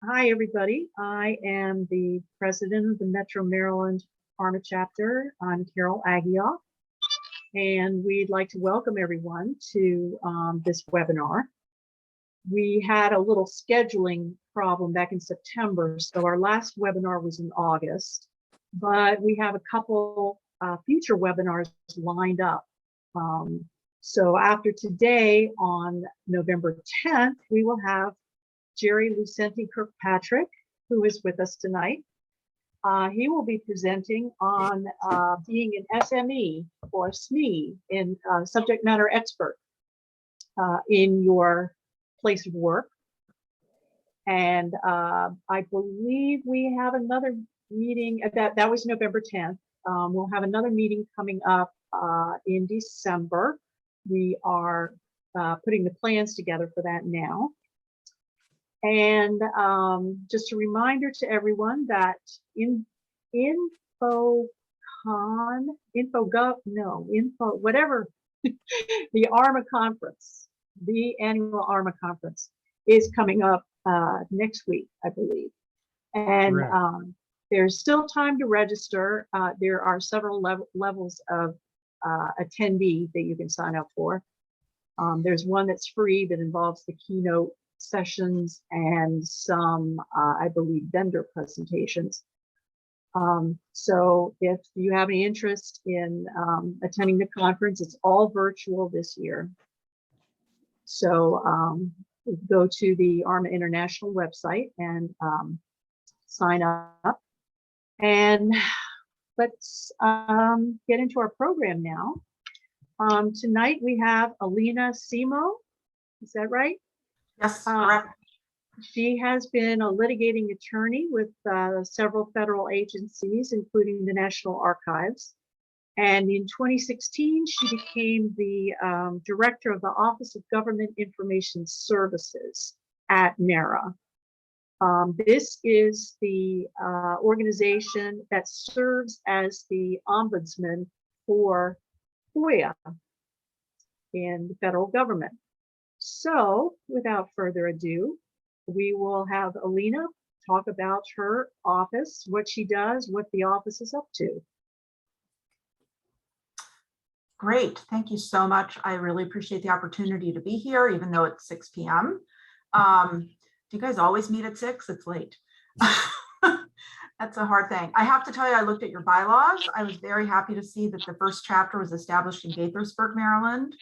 Hi, everybody. I am the president of the Metro Maryland ARMA chapter. I'm Carol Agia, and we'd like to welcome everyone to this webinar. We had a little scheduling problem back in September, so our last webinar was in August, but we have a couple future webinars lined up. So after today, on November 10th, we will have Jerry Lucenti Kirkpatrick, who is with us tonight. He will be presenting on being an SME or SME in subject matter expert in your place of work. And I believe we have another meeting that was November 10th. We'll have another meeting coming up in December. We are putting the plans together for that now. And just a reminder to everyone that whatever, the ARMA conference, the annual ARMA conference is coming up next week, I believe. And there's still time to register. There are several levels of attendee that you can sign up for. There's one that's free that involves the keynote sessions and some, I believe, vendor presentations. So if you have any interest in attending the conference, it's all virtual this year. So go to the ARMA International website and sign up. And let's get into our program now. Tonight we have Alina Semo. Is that right? Yes, correct. She has been a litigating attorney with several federal agencies, including the National Archives. And in 2016, she became the director of the Office of Government Information Services at NARA. This is the organization that serves as the Ombudsman for FOIA in the federal government. So without further ado, we will have Alina talk about her office, what she does, what the office is up to. Great, thank you so much. I really appreciate the opportunity to be here, even though it's 6 p.m. Do you guys always meet at 6? It's late. That's a hard thing. I have to tell you, I looked at your bylaws. I was very happy to see that the first chapter was established in Gaithersburg, Maryland,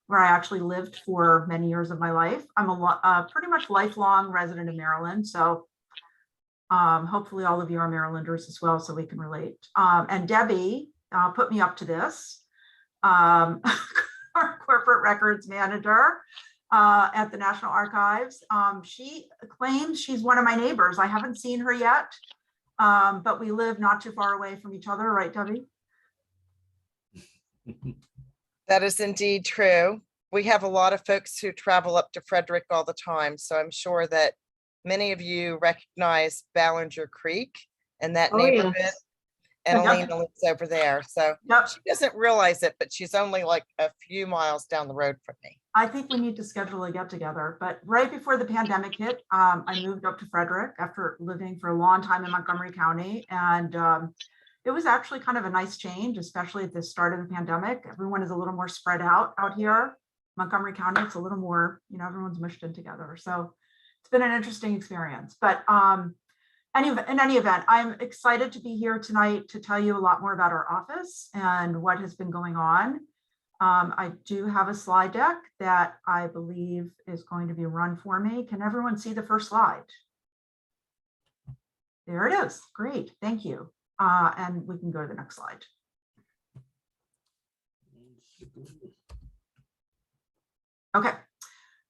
where I actually lived for many years of my life. I'm a pretty much lifelong resident of Maryland, so hopefully all of you are Marylanders as well, so we can relate. And Debbie put me up to this, our corporate records manager at the National Archives. She claims she's one of my neighbors. I haven't seen her yet, but we live not too far away from each other, right, Debbie? That is indeed true. We have a lot of folks who travel up to Frederick all the time, so I'm sure that many of you recognize Ballinger Creek and that neighborhood. Yes. And Alina lives over there, so she doesn't realize it, but she's only like a few miles down the road from me. I think we need to schedule a get-together, but right before the pandemic hit, I moved up to Frederick after living for a long time in Montgomery County, and it was actually kind of a nice change, especially at the start of the pandemic. Everyone is a little more spread out here. Montgomery County, it's a little more, everyone's mushed in together. So it's been an interesting experience. But in any event, I'm excited to be here tonight to tell you a lot more about our office and what has been going on. I do have a slide deck that I believe is going to be run for me. Can everyone see the first slide? There it is. Great. Thank you. And we can go to the next slide. Okay,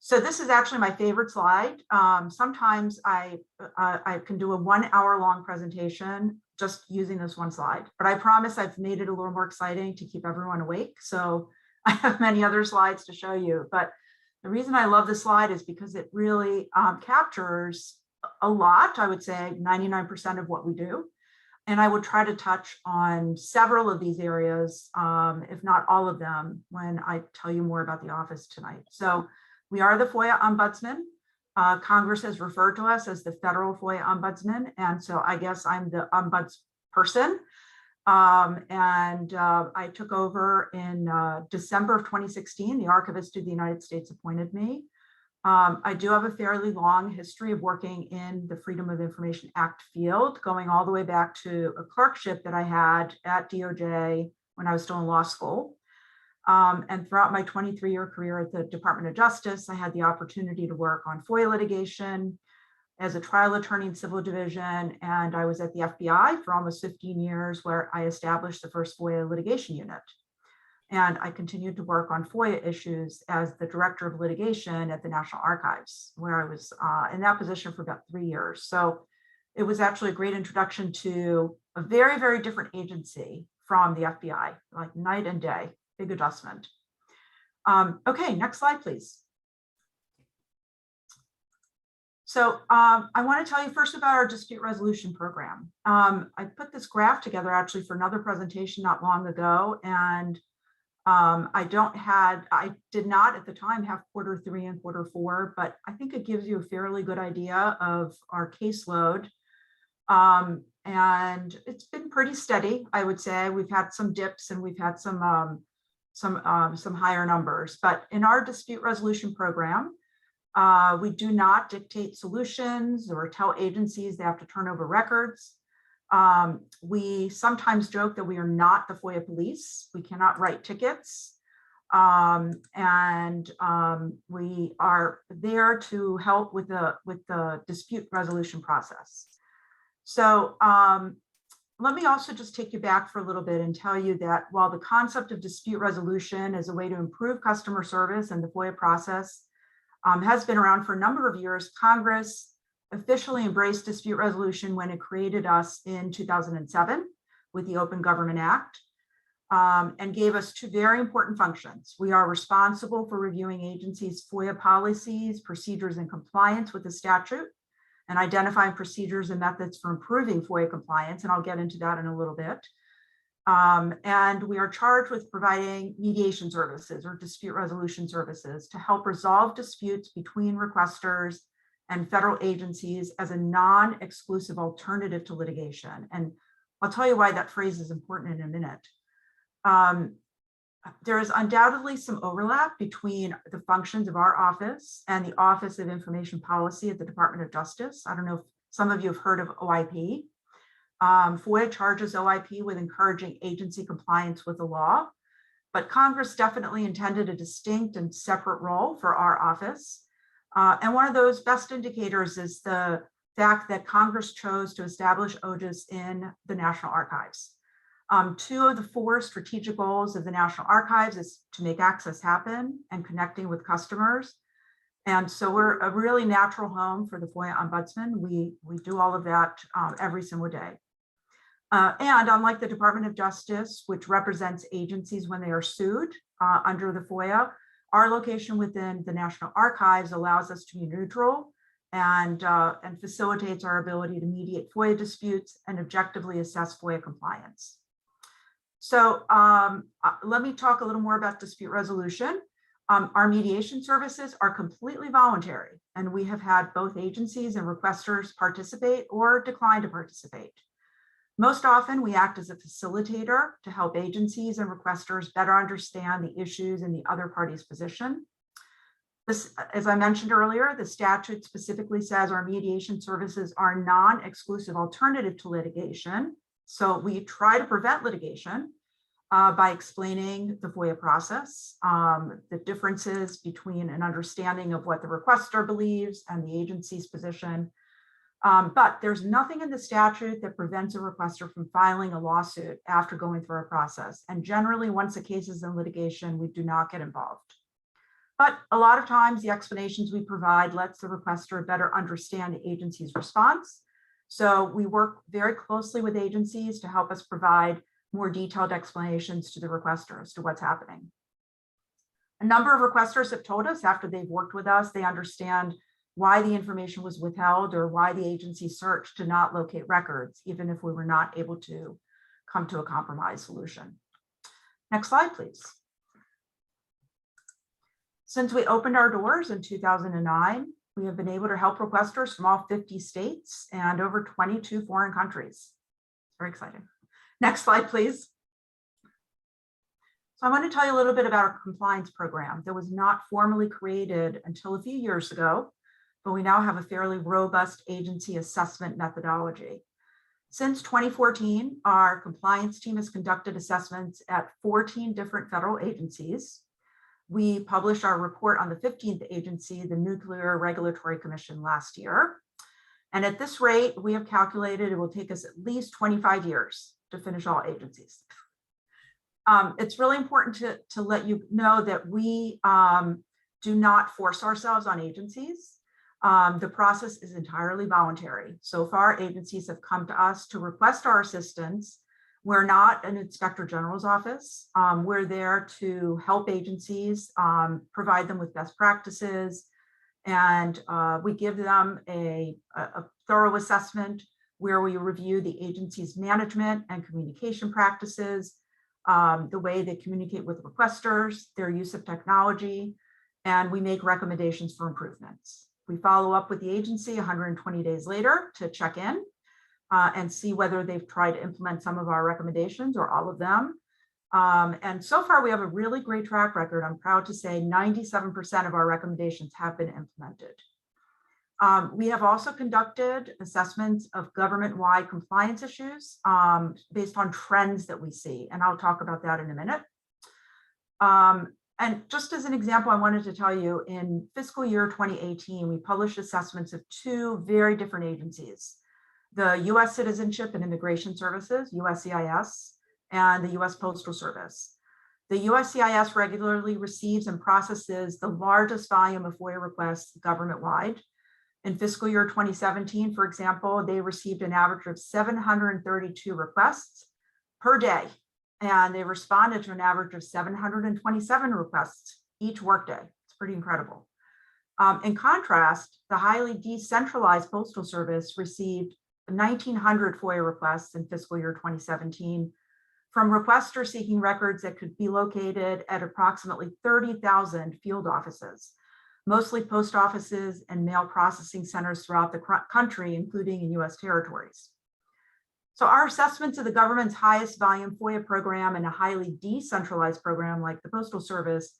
so this is actually my favorite slide. Sometimes I can do a 1 hour long presentation just using this one slide, but I promise I've made it a little more exciting to keep everyone awake. So I have many other slides to show you, but the reason I love this slide is because it really captures a lot, I would say 99% of what we do. And I would try to touch on several of these areas, if not all of them, when I tell you more about the office tonight. So we are the FOIA Ombudsman. Congress has referred to us as the federal FOIA ombudsman, and so I guess I'm the ombuds person. I took over in December of 2016. The Archivist of the United States appointed me. I do have a fairly long history of working in the Freedom of Information Act field, going all the way back to a clerkship that I had at DOJ when I was still in law school. And throughout my 23-year career at the Department of Justice, I had the opportunity to work on FOIA litigation as a trial attorney in civil division. And I was at the FBI for almost 15 years, where I established the first FOIA litigation unit. And I continued to work on FOIA issues as the Director of Litigation at the National Archives, where I was in that position for about 3 years. So it was actually a great introduction to a very, very different agency from the FBI, like night and day, big adjustment. Okay, next slide, please. So I want to tell you first about our dispute resolution program. I put this graph together actually for another presentation not long ago, and I did not at the time have Q3 and Q4, but I think it gives you a fairly good idea of our caseload. And it's been pretty steady, I would say. We've had some dips and we've had some higher numbers, but in our dispute resolution program, we do not dictate solutions or tell agencies they have to turn over records. We sometimes joke that we are not the FOIA police. We cannot write tickets. We are there to help with the dispute resolution process. So let me also just take you back for a little bit and tell you that while the concept of dispute resolution is a way to improve customer service and the FOIA process has been around for a number of years, Congress officially embraced dispute resolution when it created us in 2007 with the Open Government Act, and gave us two very important functions. We are responsible for reviewing agencies' FOIA policies, procedures, and compliance with the statute, and identifying procedures and methods for improving FOIA compliance, and I'll get into that in a little bit. And we are charged with providing mediation services or dispute resolution services to help resolve disputes between requesters and federal agencies as a non-exclusive alternative to litigation. And I'll tell you why that phrase is important in a minute. There is undoubtedly some overlap between the functions of our office and the Office of Information Policy at the Department of Justice. I don't know if some of you have heard of OIP. FOIA charges OIP with encouraging agency compliance with the law, but Congress definitely intended a distinct and separate role for our office. And one of those best indicators is the fact that Congress chose to establish OGIS in the National Archives. Two of the four strategic goals of the National Archives is to make access happen and connecting with customers. And so we're a really natural home for the FOIA Ombudsman. We do all of that every single day. And unlike the Department of Justice, which represents agencies when they are sued under the FOIA, our location within the National Archives allows us to be neutral and facilitates our ability to mediate FOIA disputes and objectively assess FOIA compliance. So let me talk a little more about dispute resolution. Our mediation services are completely voluntary, and we have had both agencies and requesters participate or decline to participate. Most often, we act as a facilitator to help agencies and requesters better understand the issues in the other party's position. This, as I mentioned earlier, the statute specifically says our mediation services are non-exclusive alternative to litigation. So we try to prevent litigation by explaining the FOIA process, the differences between an understanding of what the requester believes and the agency's position. But there's nothing in the statute that prevents a requester from filing a lawsuit after going through a process. And generally, once a case is in litigation, we do not get involved. But a lot of times the explanations we provide lets the requester better understand the agency's response. So we work very closely with agencies to help us provide more detailed explanations to the requester as to what's happening. A number of requesters have told us after they've worked with us, they understand why the information was withheld or why the agency searched to not locate records, even if we were not able to come to a compromise solution. Next slide, please. Since we opened our doors in 2009, We have been able to help requesters from all 50 states and over 22 foreign countries. Very exciting. Next slide, please. So I want to tell you a little bit about our compliance program that was not formally created until a few years ago, but we now have a fairly robust agency assessment methodology. Since 2014, our compliance team has conducted assessments at 14 different federal agencies. We published our report on the 15th agency, the Nuclear Regulatory Commission, last year. And at this rate, we have calculated it will take us at least 25 years to finish all agencies. It's really important to let you know that we do not force ourselves on agencies. The process is entirely voluntary. So far, agencies have come to us to request our assistance. We're not an inspector general's office. We're there to help agencies, provide them with best practices, and we give them a thorough assessment where we review the agency's management and communication practices, the way they communicate with requesters, their use of technology, and we make recommendations for improvements. We follow up with the agency 120 days later to check in and see whether they've tried to implement some of our recommendations or all of them. And so far, we have a really great track record. I'm proud to say 97% of our recommendations have been implemented. We have also conducted assessments of government-wide compliance issues based on trends that we see, and I'll talk about that in a minute. And just as an example, I wanted to tell you, in fiscal year 2018, we published assessments of two very different agencies, the U.S. Citizenship and Immigration Services, USCIS, and the U.S. Postal Service. The USCIS regularly receives and processes the largest volume of FOIA requests government-wide. In fiscal year 2017, for example, they received an average of 732 requests per day, and they responded to an average of 727 requests each workday. It's pretty incredible. In contrast, the highly decentralized Postal Service received 1,900 FOIA requests in fiscal year 2017 from requesters seeking records that could be located at approximately 30,000 field offices, mostly post offices and mail processing centers throughout the country, including in US territories. So our assessments of the government's highest volume FOIA program and a highly decentralized program like the Postal Service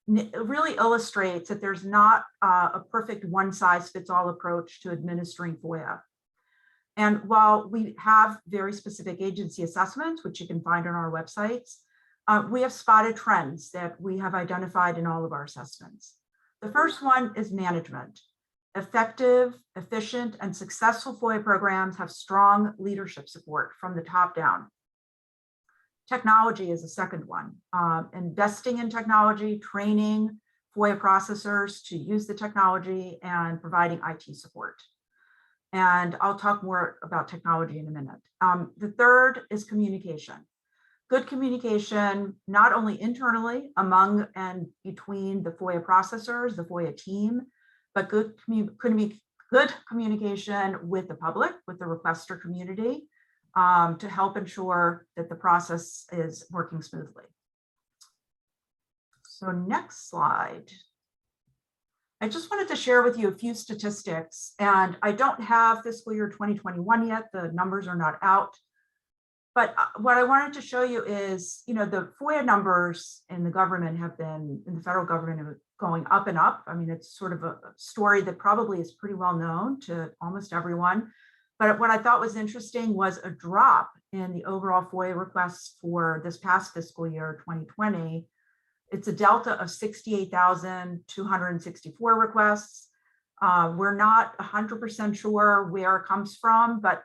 really illustrates that there's not a perfect one-size-fits-all approach to administering FOIA. And while we have very specific agency assessments, which you can find on our websites, we have spotted trends that we have identified in all of our assessments. The first one is management. Effective, efficient, and successful FOIA programs have strong leadership support from the top down. Technology is a second one. Investing in technology, training FOIA processors to use the technology, and providing IT support. And I'll talk more about technology in a minute. The third is communication. Good communication, not only internally among and between the FOIA processors, the FOIA team, but good communication with the public, with the requester community, to help ensure that the process is working smoothly. So next slide. I just wanted to share with you a few statistics, and I don't have fiscal year 2021 yet. The numbers are not out. But what I wanted to show you is, the FOIA numbers in the government have been, in the federal government, going up and up. I mean, it's sort of a story that probably is pretty well known to almost everyone. But what I thought was interesting was a drop in the overall FOIA requests for this past fiscal year, 2020. It's a delta of 68,264 requests. We're not 100% sure where it comes from, but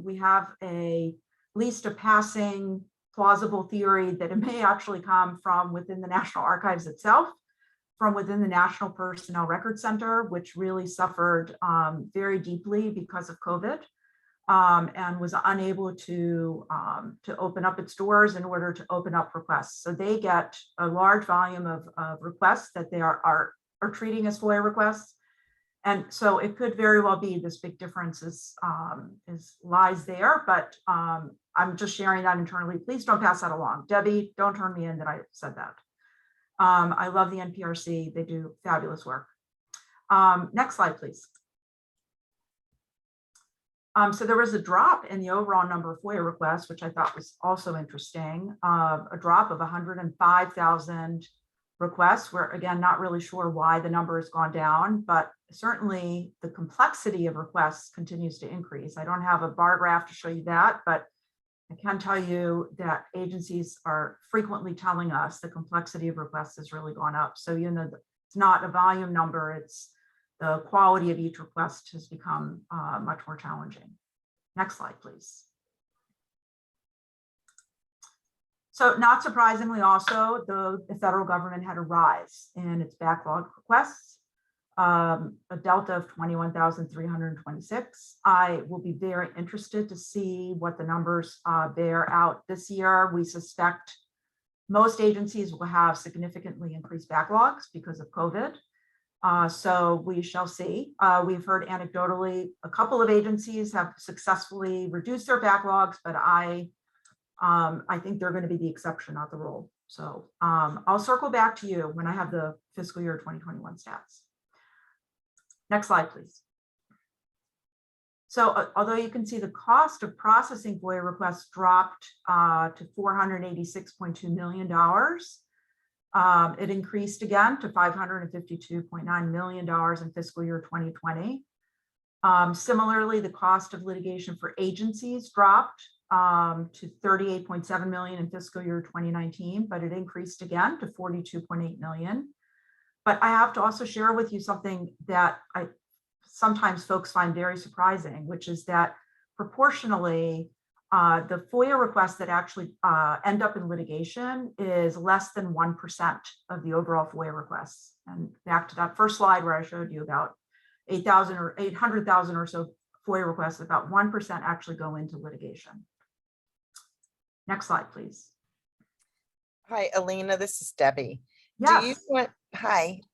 we have at least a passing plausible theory that it may actually come from within the National Archives itself, from within the National Personnel Records Center, which really suffered very deeply because of COVID, and was unable to open up its doors in order to open up requests. So they get a large volume of requests that they are treating as FOIA requests. And so it could very well be this big difference lies there, but I'm just sharing that internally. Please don't pass that along. Debbie, don't turn me in that I said that. I love the NPRC. They do fabulous work. Next slide, please. So there was a drop in the overall number of FOIA requests, which I thought was also interesting, a drop of 105,000 requests. We're, again, not really sure why the number has gone down, but certainly the complexity of requests continues to increase. I don't have a bar graph to show you that, but I can tell you that agencies are frequently telling us the complexity of requests has really gone up. So, you know, it's not a volume number, it's the quality of each request has become much more challenging. Next slide, please. So not surprisingly also, the federal government had a rise in its backlog requests, a delta of 21,326. I will be very interested to see what the numbers bear out this year. We suspect most agencies will have significantly increased backlogs because of COVID. So we shall see. We've heard anecdotally a couple of agencies have successfully reduced their backlogs, but I think they're going to be the exception, not the rule. So I'll circle back to you when I have the fiscal year 2021 stats. Next slide, please. So although you can see the cost of processing FOIA requests dropped to $486.2 million, it increased again to $552.9 million in fiscal year 2020. Similarly, the cost of litigation for agencies dropped to $38.7 million in fiscal year 2019, but it increased again to $42.8 million. But I have to also share with you something that sometimes folks find very surprising, which is that proportionally, the FOIA requests that actually end up in litigation is less than 1% of the overall FOIA requests. And back to that first slide where I showed you about 8,000 or 800,000 or so FOIA requests, about 1% actually go into litigation. Next slide, please. Hi, Alina, this is Debbie. Yes.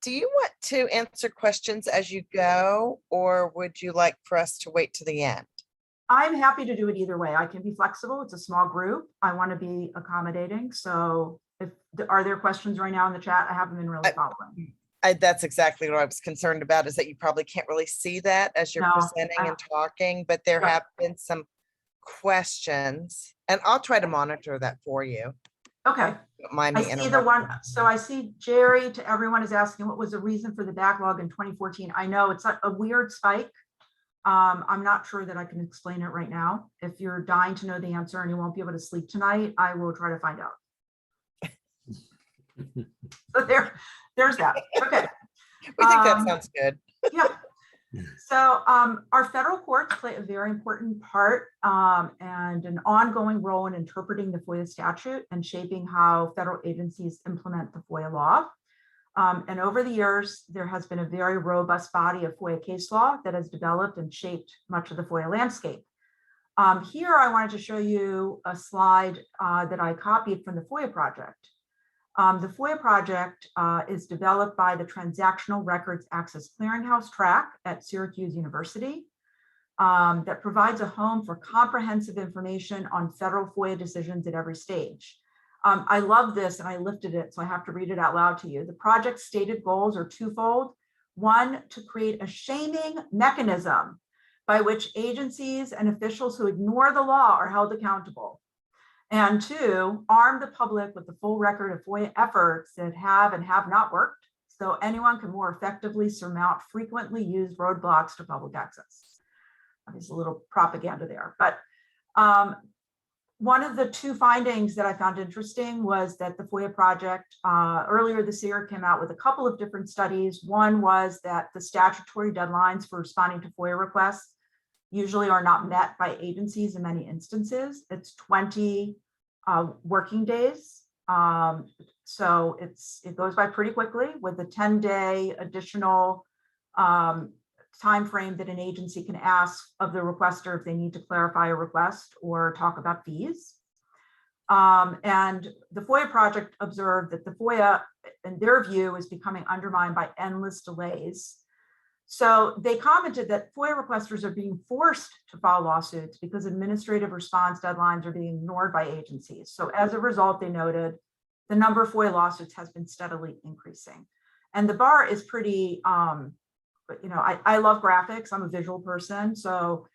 Do you want to answer questions as you go, or would you like for us to wait to the end? I'm happy to do it either way. I can be flexible. It's a small group. I want to be accommodating. So are there questions right now in the chat? I haven't been really following. That's exactly what I was concerned about, is that you probably can't really see that as you're presenting and talking, but there have been some questions, and I'll try to monitor that for you. Okay. Don't mind I me see the one. So I see Jerry to everyone is asking what was the reason for the backlog in 2014. I know it's a weird spike. I'm not sure that I can explain it right now. If you're dying to know the answer and you won't be able to sleep tonight, I will try to find out. So there's that. Okay. We think that sounds good. Yeah. So our federal courts play a very important part and an ongoing role in interpreting the FOIA statute and shaping how federal agencies implement the FOIA law. And over the years, there has been a very robust body of FOIA case law that has developed and shaped much of the FOIA landscape. Here, I wanted to show you a slide that I copied from the FOIA project. The FOIA project is developed by the Transactional Records Access Clearinghouse track at Syracuse University that provides a home for comprehensive information on federal FOIA decisions at every stage. I love this and I lifted it, so I have to read it out loud to you. The project's stated goals are twofold. One, to create a shaming mechanism by which agencies and officials who ignore the law are held accountable. And two, arm the public with the full record of FOIA efforts that have and have not worked, so anyone can more effectively surmount frequently used roadblocks to public access. There's a little propaganda there, but one of the two findings that I found interesting was that the FOIA project earlier this year came out with a couple of different studies. One was that the statutory deadlines for responding to FOIA requests usually are not met by agencies in many instances. It's 20 working days. So it goes by pretty quickly with a 10-day additional time frame that an agency can ask of the requester if they need to clarify a request or talk about fees. And the FOIA project observed that the FOIA, in their view, is becoming undermined by endless delays. So they commented that FOIA requesters are being forced to file lawsuits because administrative response deadlines are being ignored by agencies. So as a result, they noted the number of FOIA lawsuits has been steadily increasing. And the bar is pretty I love graphics. I'm a visual person, so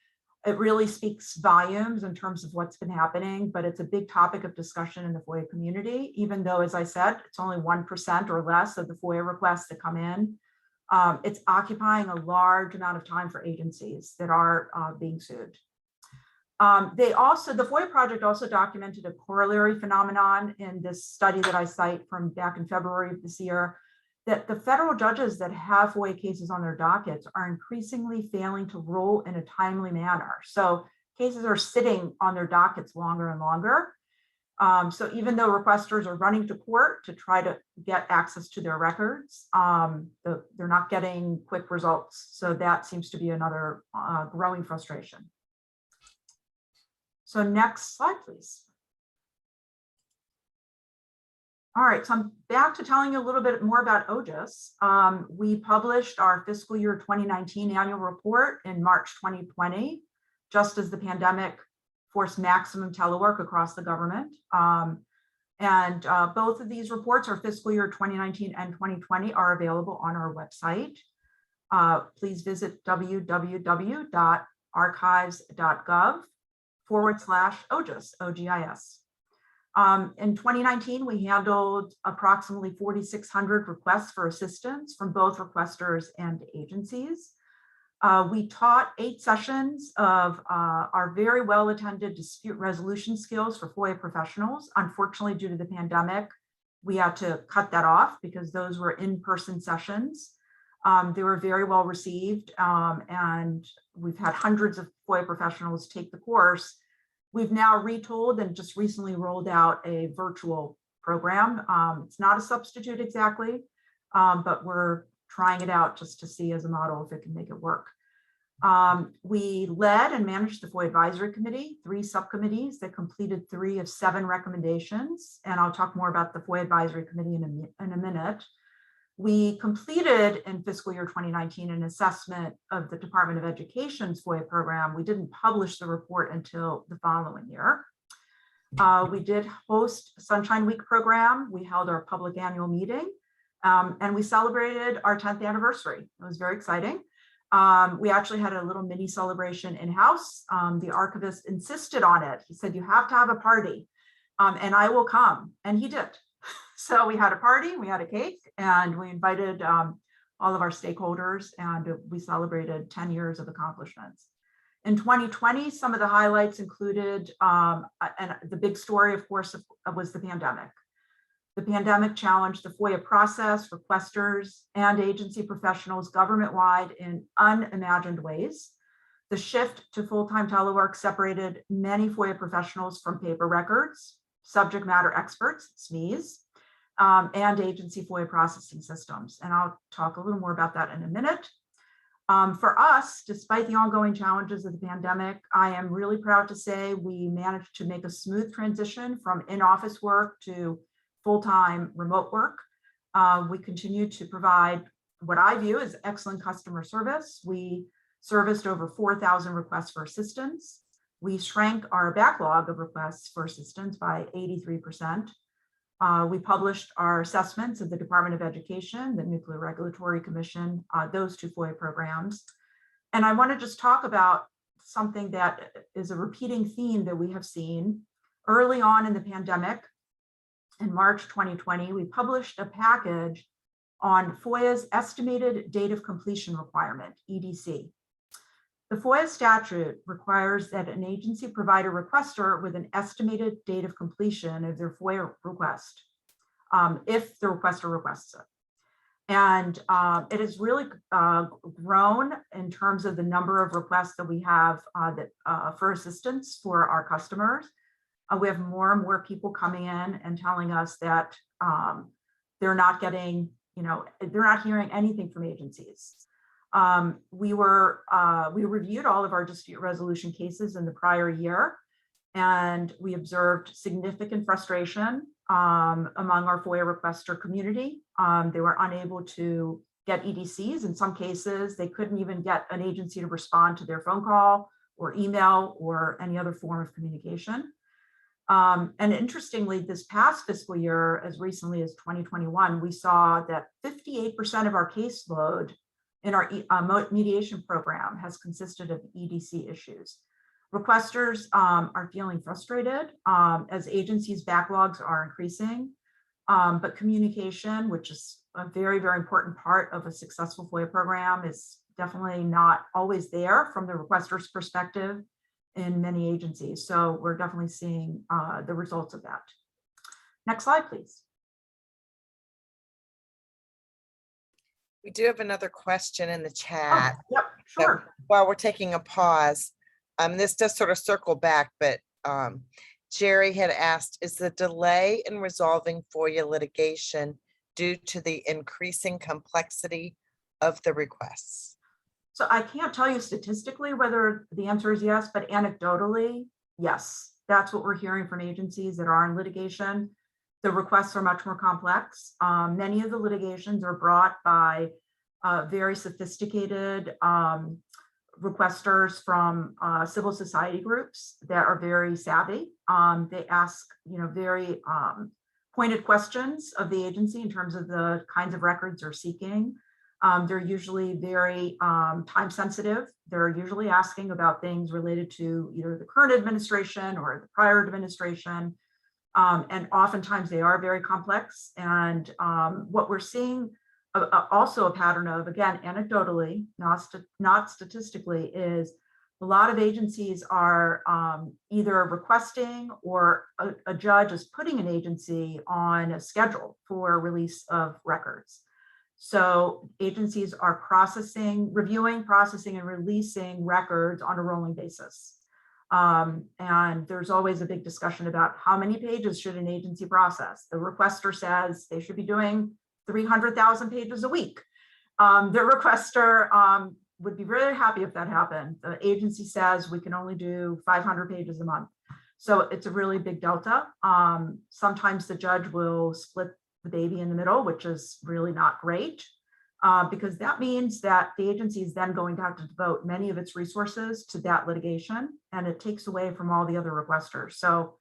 it really speaks volumes in terms of what's been happening, but it's a big topic of discussion in the FOIA community, even though, as I said, it's only 1% or less of the FOIA requests that come in. It's occupying a large amount of time for agencies that are being sued. The FOIA project also documented a corollary phenomenon in this study that I cite from back in February of this year, that the federal judges that have FOIA cases on their dockets are increasingly failing to rule in a timely manner. So cases are sitting on their dockets longer and longer. So even though requesters are running to court to try to get access to their records, they're not getting quick results. So that seems to be another growing frustration. So next slide, please. All right, so I'm back to telling you a little bit more about OGIS. We published our fiscal year 2019 annual report in March 2020, just as the pandemic forced maximum telework across the government. Both of these reports, our fiscal year 2019 and 2020, are available on our website. Please visit www.archives.gov/OGIS, OGIS. In 2019, we handled approximately 4,600 requests for assistance from both requesters and agencies. We taught 8 sessions of our very well-attended dispute resolution skills for FOIA professionals. Unfortunately, due to the pandemic, we had to cut that off because those were in-person sessions. They were very well received, and we've had hundreds of FOIA professionals take the course. We've now retooled and just recently rolled out a virtual program. It's not a substitute exactly, but we're trying it out just to see as a model if it can make it work. We led and managed the FOIA Advisory Committee, 3 subcommittees that completed 3 of 7 recommendations. And I'll talk more about the FOIA Advisory Committee in a minute. We completed in fiscal year 2019 an assessment of the Department of Education's FOIA program. We didn't publish the report until the following year. We did host Sunshine Week program. We held our public annual meeting, and we celebrated our 10th anniversary. It was very exciting. We actually had a little mini celebration in-house. The archivist insisted on it. He said, "You have to have a party, and I will come," and he did. So we had a party, we had a cake, and we invited all of our stakeholders, and we celebrated 10 years of accomplishments. In 2020, some of the highlights included, and the big story, of course, was the pandemic. The pandemic challenged the FOIA process, requesters, and agency professionals government-wide in unimagined ways. The shift to full-time telework separated many FOIA professionals from paper records, subject matter experts, SMEs, and agency FOIA processing systems. And I'll talk a little more about that in a minute. For us, despite the ongoing challenges of the pandemic, I am really proud to say we managed to make a smooth transition from in-office work to full-time remote work. We continue to provide what I view as excellent customer service. We serviced over 4,000 requests for assistance. We shrank our backlog of requests for assistance by 83%. We published our assessments of the Department of Education, the Nuclear Regulatory Commission, those 2 FOIA programs. And I want to just talk about something that is a repeating theme that we have seen early on in the pandemic. In March 2020, we published a package on FOIA's estimated date of completion requirement, EDC. The FOIA statute requires that an agency provide a requester with an estimated date of completion of their FOIA request, if the requester requests it. And it has really grown in terms of the number of requests that we have for assistance for our customers. We have more and more people coming in and telling us that they're not getting, they're not hearing anything from agencies. We reviewed all of our dispute resolution cases in the prior year, and we observed significant frustration among our FOIA requester community. They were unable to get EDCs. In some cases, they couldn't even get an agency to respond to their phone call or email or any other form of communication. And interestingly, this past fiscal year, as recently as 2021, we saw that 58% of our caseload in our mediation program has consisted of EDC issues. Requesters are feeling frustrated as agencies' backlogs are increasing, but communication, which is a very, very important part of a successful FOIA program, is definitely not always there from the requester's perspective in many agencies. So we're definitely seeing the results of that. Next slide, please. We do have another question in the chat. Oh, yep, sure. So while we're taking a pause, this does sort of circle back, but Jerry had asked, is the delay in resolving FOIA litigation due to the increasing complexity of the requests? So I can't tell you statistically whether the answer is yes, but anecdotally, yes. That's what we're hearing from agencies that are in litigation. The requests are much more complex. Many of the litigations are brought by very sophisticated requesters from civil society groups that are very savvy. They ask, very pointed questions of the agency in terms of the kinds of records they're seeking. They're usually very time sensitive. They're usually asking about things related to either the current administration or the prior administration. And oftentimes they are very complex. And what we're seeing also a pattern of, again, anecdotally, not statistically, is a lot of agencies are either requesting or a judge is putting an agency on a schedule for release of records. So agencies are reviewing, processing, and releasing records on a rolling basis. And there's always a big discussion about how many pages should an agency process. The requester says they should be doing 300,000 pages a week. The requester would be really happy if that happened. The agency says we can only do 500 pages a month. So it's a really big delta. Sometimes the judge will split the baby in the middle, which is really not great. Because that means that the agency is then going to have to devote many of its resources to that litigation, and it takes away from all the other requesters. So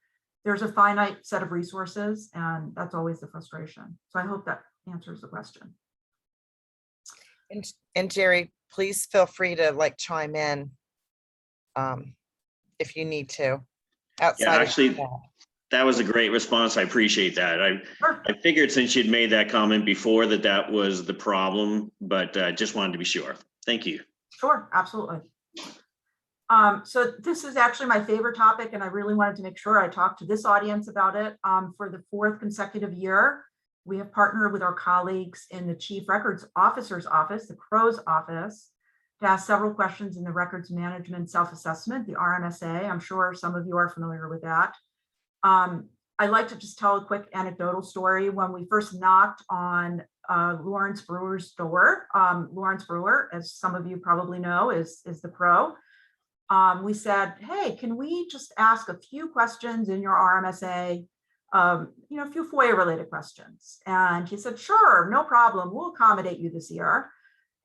there's a finite set of resources, and that's always the frustration. So I hope that answers the question. And Jerry, please feel free to chime in if you need to. Yeah, actually, that was a great response. I appreciate that. I figured since you'd made that comment before that was the problem, but just wanted to be sure. Thank you. Sure, absolutely. So this is actually my favorite topic, and I really wanted to make sure I talked to this audience about it. For the 4th consecutive year, we have partnered with our colleagues in the Chief Records Officer's Office, the CRO's office, to ask several questions in the Records Management Self-Assessment, the RMSA. I'm sure some of you are familiar with that. I'd like to just tell a quick anecdotal story. When we first knocked on Lawrence Brewer's door, Lawrence Brewer, as some of you probably know, is the CRO. We said, hey, can we just ask a few questions in your RMSA, a few FOIA related questions? And he said, sure, no problem. We'll accommodate you this year.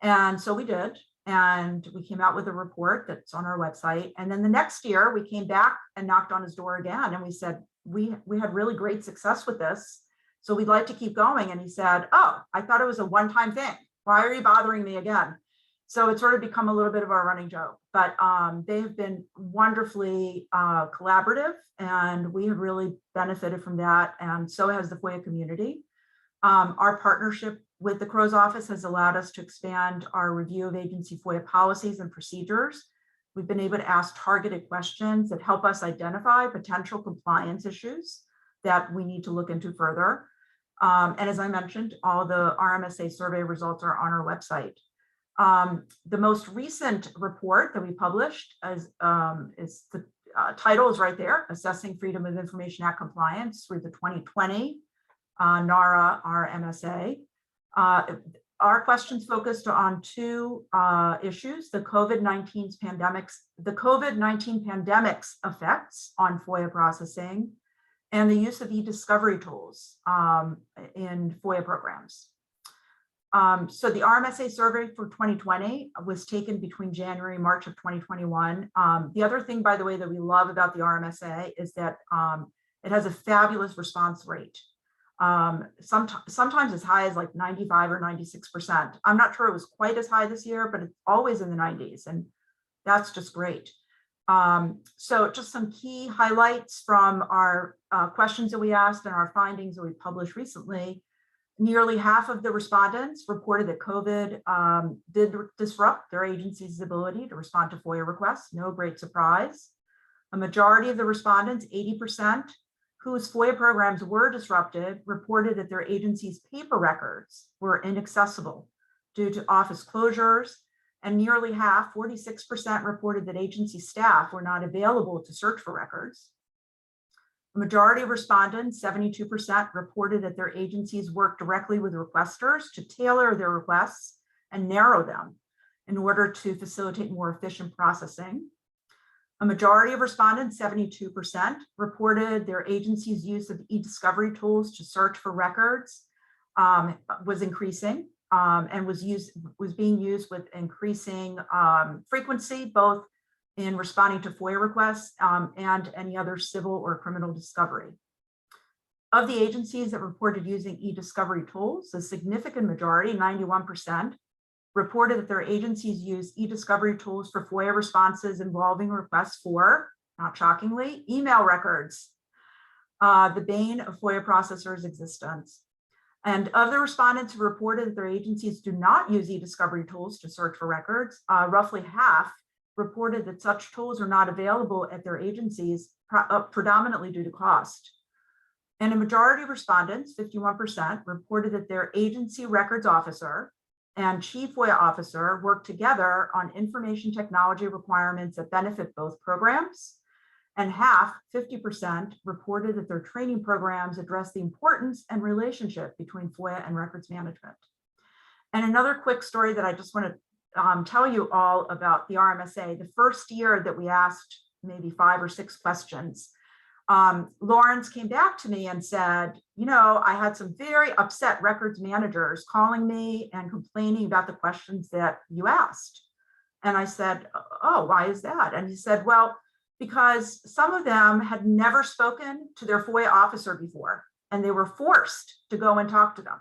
And so we did. And we came out with a report that's on our website. And then the next year we came back and knocked on his door again. And we said, we had really great success with this, so we'd like to keep going. And he said, oh, I thought it was a one-time thing. Why are you bothering me again? So it's sort of become a little bit of our running joke, but they have been wonderfully collaborative, and we have really benefited from that. And so has the FOIA community. Our partnership with the CRO's office has allowed us to expand our review of agency FOIA policies and procedures. We've been able to ask targeted questions that help us identify potential compliance issues that we need to look into further. And as I mentioned, all the RMSA survey results are on our website. The most recent report that we published is the title is right there, Assessing Freedom of Information Act Compliance through the 2020 NARA RMSA. Our questions focused on 2 issues: the COVID-19 pandemic's effects on FOIA processing, and the use of e-discovery tools in FOIA programs. So the RMSA survey for 2020 was taken between January and March of 2021. The other thing, by the way, that we love about the RMSA is that it has a fabulous response rate. Sometimes as high as like 95 or 96%. I'm not sure it was quite as high this year, but it's always in the 90s, and that's just great. So just some key highlights from our questions that we asked and our findings that we published recently. Nearly half of the respondents reported that COVID did disrupt their agency's ability to respond to FOIA requests. No great surprise. A majority of the respondents, 80%, whose FOIA programs were disrupted, reported that their agency's paper records were inaccessible due to office closures, and nearly half, 46%, reported that agency staff were not available to search for records. A majority of respondents, 72%, reported that their agencies worked directly with requesters to tailor their requests and narrow them in order to facilitate more efficient processing. A majority of respondents, 72%, reported their agency's use of e-discovery tools to search for records was increasing and was being used with increasing frequency, both in responding to FOIA requests and any other civil or criminal discovery. Of the agencies that reported using e-discovery tools, a significant majority, 91%, reported that their agencies use e-discovery tools for FOIA responses involving requests for, not shockingly, email records, the bane of FOIA processors' existence. And of the respondents who reported that their agencies do not use e-discovery tools to search for records, roughly half reported that such tools are not available at their agencies, predominantly due to cost. And a majority of respondents, 51%, reported that their agency records officer and chief FOIA officer work together on information technology requirements that benefit both programs. And half, 50%, reported that their training programs address the importance and relationship between FOIA and records management. And another quick story that I just want to tell you all about the RMSA. The first year that we asked maybe 5 or 6 questions, Lawrence came back to me and said, you know, I had some very upset records managers calling me and complaining about the questions that you asked. And I said, oh, why is that? And he said, well, because some of them had never spoken to their FOIA officer before, and they were forced to go and talk to them.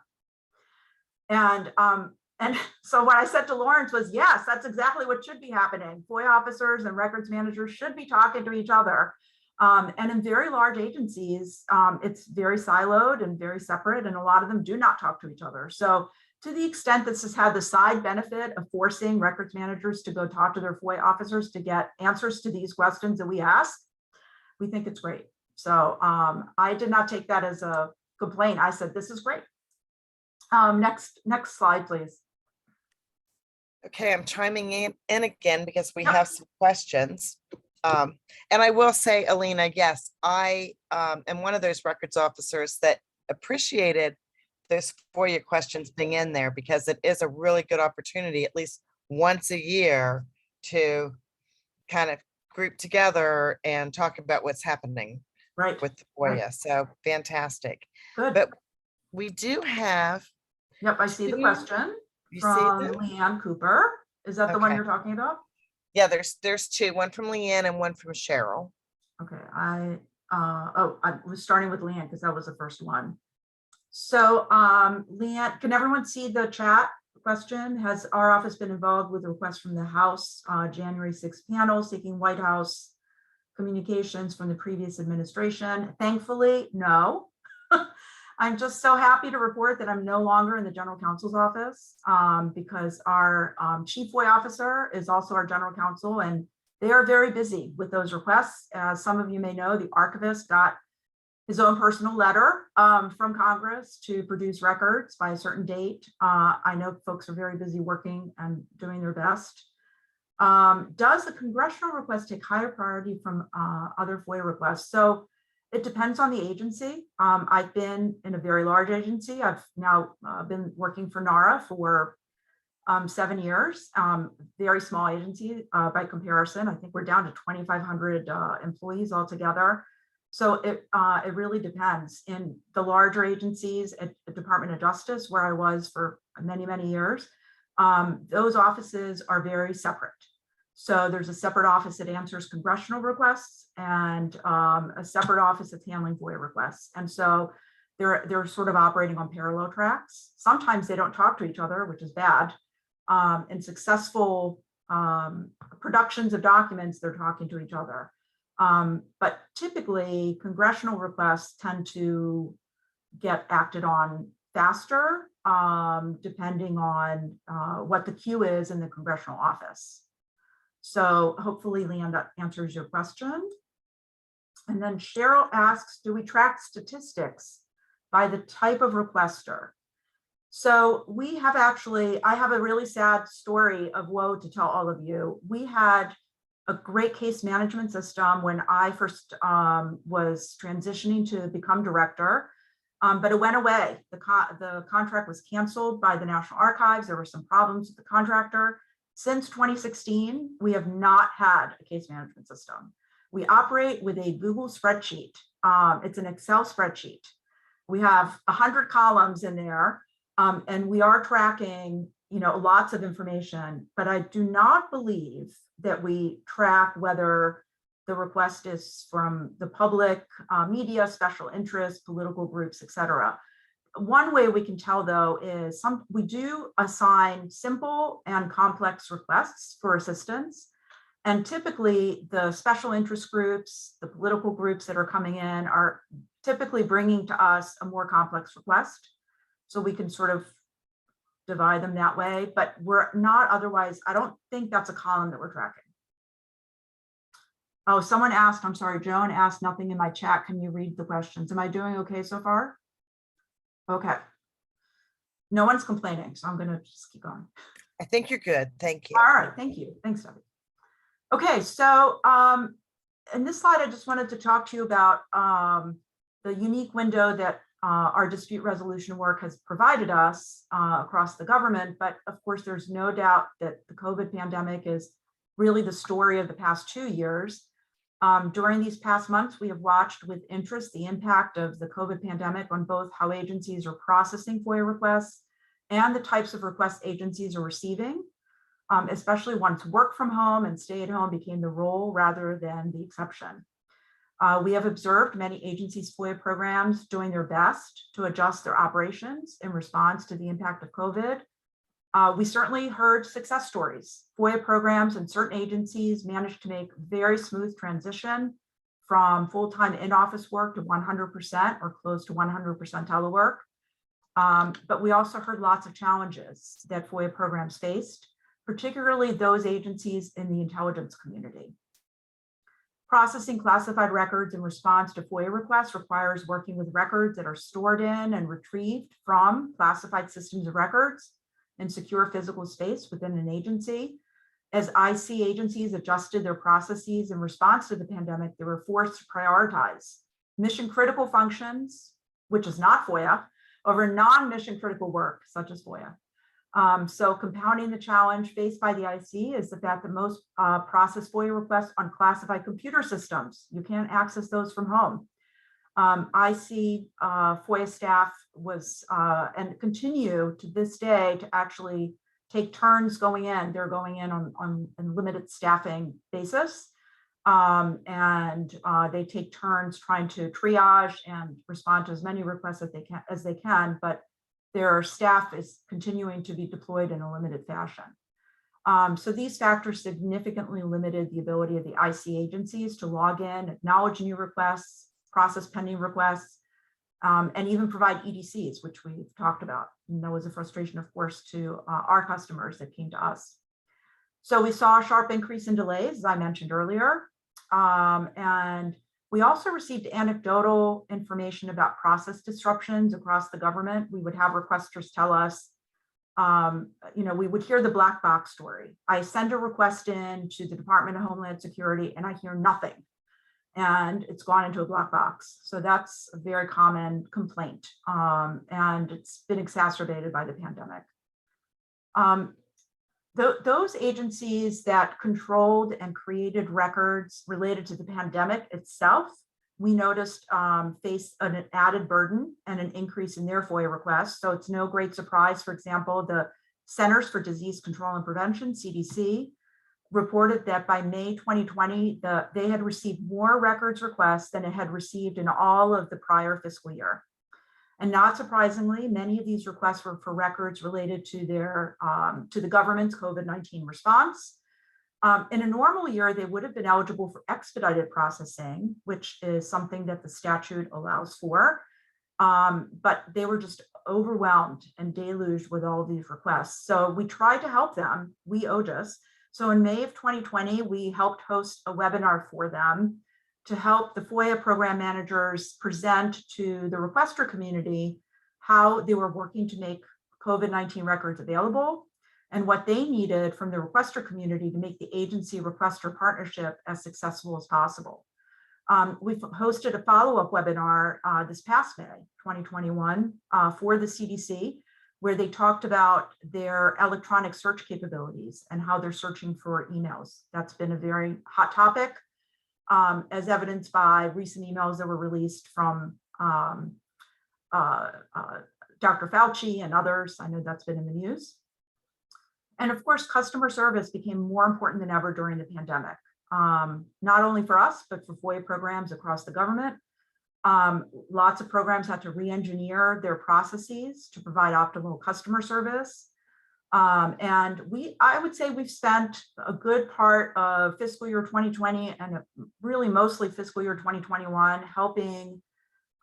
And so what I said to Lawrence was, yes, that's exactly what should be happening. FOIA officers and records managers should be talking to each other. And in very large agencies, it's very siloed and very separate, and a lot of them do not talk to each other. So to the extent this has had the side benefit of forcing records managers to go talk to their FOIA officers to get answers to these questions that we ask, we think it's great. So I did not take that as a complaint. I said, this is great. Next slide, please. Okay, I'm chiming in again because we have some questions. And I will say, Alina, yes, I am one of those records officers that appreciated those FOIA questions being in there, because it is a really good opportunity, at least once a year, to kind of group together and talk about what's happening with the FOIA. Right. So fantastic. Good. But we do have. Yep, I see the question from Leanne Cooper. Is that the one you're talking about? Yeah, there's 2, one from Leanne and one from Cheryl. Okay, I was starting with Leanne because that was the first one. So Leanne, can everyone see the chat question? Has our office been involved with a request from the House January 6th panel seeking White House communications from the previous administration? Thankfully, no. I'm just so happy to report that I'm no longer in the general counsel's office because our chief FOIA officer is also our general counsel, and they are very busy with those requests. As some of you may know, the archivist got his own personal letter from Congress to produce records by a certain date. I know folks are very busy working and doing their best. Does the congressional request take higher priority from other FOIA requests? So it depends on the agency. I've been in a very large agency. I've now been working for NARA for 7 years. Very small agency by comparison. I think we're down to 2,500 employees altogether. So it really depends. In the larger agencies at the Department of Justice, where I was for many, many years, those offices are very separate. So there's a separate office that answers congressional requests and a separate office that's handling FOIA requests. And so they're sort of operating on parallel tracks. Sometimes they don't talk to each other, which is bad. In successful productions of documents, they're talking to each other. But typically, congressional requests tend to get acted on faster, depending on what the queue is in the congressional office. So hopefully, Leanne, that answers your question. And then Cheryl asks, do we track statistics by the type of requester? So we have actually, I have a really sad story of woe to tell all of you. We had a great case management system when I first was transitioning to become director, but it went away. The contract was canceled by the National Archives. There were some problems with the contractor. Since 2016, we have not had a case management system. We operate with a Google spreadsheet. It's an Excel spreadsheet. We have 100 columns in there, and we are tracking, lots of information, but I do not believe that we track whether the request is from the public, media, special interests, political groups, etc. One way we can tell, though, is we do assign simple and complex requests for assistance. And typically, the special interest groups, the political groups that are coming in are typically bringing to us a more complex request. So we can sort of divide them that way, but we're not otherwise, I don't think that's a column that we're tracking. Oh, someone asked, I'm sorry, Joan asked, nothing in my chat. Can you read the questions? Am I doing okay so far? Okay. No one's complaining, so I'm going to just keep going. I think you're good. Thank you. All right. Thank you. Thanks, Debbie. Okay. So in this slide, I just wanted to talk to you about the unique window that our dispute resolution work has provided us across the government. But of course, there's no doubt that the COVID pandemic is really the story of the past 2 years. During these past months, we have watched with interest the impact of the COVID pandemic on both how agencies are processing FOIA requests and the types of requests agencies are receiving, especially once work from home and stay at home became the rule rather than the exception. We have observed many agencies' FOIA programs doing their best to adjust their operations in response to the impact of COVID. We certainly heard success stories. FOIA programs and certain agencies managed to make very smooth transition from full-time in-office work to 100% or close to 100% telework. But we also heard lots of challenges that FOIA programs faced, particularly those agencies in the intelligence community. Processing classified records in response to FOIA requests requires working with records that are stored in and retrieved from classified systems of records in secure physical space within an agency. As IC agencies adjusted their processes in response to the pandemic, they were forced to prioritize mission critical functions, which is not FOIA, over non-mission critical work, such as FOIA. So compounding the challenge faced by the IC is the fact that most process FOIA requests on classified computer systems. You can't access those from home. IC FOIA staff was and continue to this day to actually take turns going in. They're going in on a limited staffing basis. And they take turns trying to triage and respond to as many requests as they can, but their staff is continuing to be deployed in a limited fashion. So these factors significantly limited the ability of the IC agencies to log in, acknowledge new requests, process pending requests, and even provide EDCs, which we've talked about. And that was a frustration, of course, to our customers that came to us. So we saw a sharp increase in delays, as I mentioned earlier. And we also received anecdotal information about process disruptions across the government. We would have requesters tell us, we would hear the black box story. I send a request in to the Department of Homeland Security and I hear nothing. And it's gone into a black box. So that's a very common complaint. And it's been exacerbated by the pandemic. Those agencies that controlled and created records related to the pandemic itself, we noticed face an added burden and an increase in their FOIA requests. So it's no great surprise, for example, the Centers for Disease Control and Prevention, CDC, reported that by May 2020, they had received more records requests than it had received in all of the prior fiscal year. And not surprisingly, many of these requests were for records related to their to the government's COVID-19 response. In a normal year, they would have been eligible for expedited processing, which is something that the statute allows for. But they were just overwhelmed and deluged with all of these requests. So we tried to help them, we OGIS. So in May of 2020, we helped host a webinar for them to help the FOIA program managers present to the requester community how they were working to make COVID-19 records available and what they needed from the requester community to make the agency requester partnership as successful as possible. We've hosted a follow-up webinar this past May 2021 for the CDC, where they talked about their electronic search capabilities and how they're searching for emails. That's been a very hot topic, as evidenced by recent emails that were released from Dr. Fauci and others. I know that's been in the news. And of course, customer service became more important than ever during the pandemic, not only for us, but for FOIA programs across the government. Lots of programs had to re-engineer their processes to provide optimal customer service. And I would say we've spent a good part of fiscal year 2020 and really mostly fiscal year 2021 helping